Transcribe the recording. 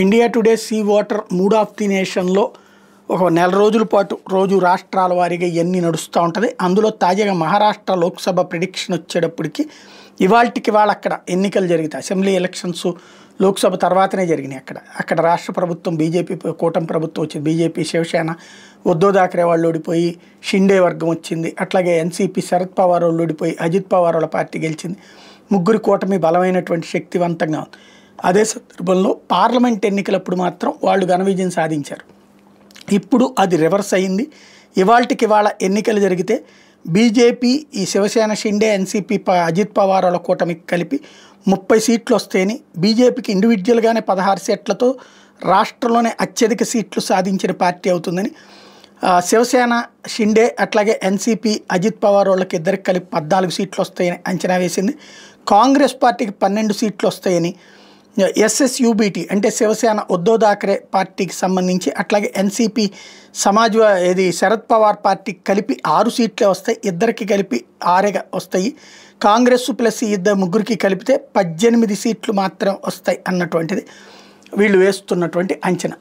India today C voter mood of the నేషన్లో ఒక నెల రోజుల పాటు రోజు రాష్ట్రాల వారీగా ఇవన్నీ నడుస్తూ ఉంటుంది. అందులో తాజాగా మహారాష్ట్ర లోక్సభ ప్రిడిక్షన్ వచ్చేటప్పటికి ఇవాళకి వాళ్ళు అక్కడ ఎన్నికలు జరుగుతాయి. అసెంబ్లీ ఎలక్షన్స్ లోక్సభ తర్వాతనే జరిగినాయి. అక్కడ రాష్ట్ర ప్రభుత్వం బీజేపీ కూటమి ప్రభుత్వం వచ్చింది. బీజేపీ శివసేన ఉద్ధవ్ థాకరే వాళ్ళు ఓడిపోయి షిండే వర్గం వచ్చింది. అట్లాగే ఎన్సీపీ శరద్ పవార్ వాళ్ళు ఓడిపోయి అజిత్ పవార్ వాళ్ళ పార్టీ గెలిచింది. ముగ్గురు కూటమి బలమైనటువంటి శక్తివంతంగా ఉంది. అదే సందర్భంలో పార్లమెంట్ ఎన్నికలప్పుడు మాత్రం వాళ్ళు ఘన విజయం సాధించారు. ఇప్పుడు అది రివర్స్ అయింది. ఇవాళకి వాళ్ళ ఎన్నికలు జరిగితే బీజేపీ ఈ శివసేన షిండే ఎన్సీపీ అజిత్ పవార్ వాళ్ళ కూటమికి కలిపి 30 సీట్లు వస్తాయని, బీజేపీకి ఇండివిజువల్గానే 16 సీట్లతో రాష్ట్రంలోనే అత్యధిక సీట్లు సాధించిన పార్టీ అవుతుందని, శివసేన షిండే అట్లాగే ఎన్సీపీ అజిత్ పవార్ వాళ్ళకి ఇద్దరికి కలిపి 14 సీట్లు వస్తాయని అంచనా వేసింది. కాంగ్రెస్ పార్టీకి 12 సీట్లు వస్తాయని, ఎస్ఎస్యూబీటీ అంటే శివసేన ఉద్ధవ్ థాకరే పార్టీకి సంబంధించి అట్లాగే ఎన్సీపీ ఇది శరద్ పవార్ పార్టీకి కలిపి 6 సీట్లే వస్తాయి. ఇద్దరికి కలిపి 6 వస్తాయి. కాంగ్రెస్ ప్లస్ ఇద్దరు ముగ్గురికి కలిపితే 18 సీట్లు మాత్రం వస్తాయి అన్నటువంటిది వీళ్ళు వేస్తున్నటువంటి అంచనా.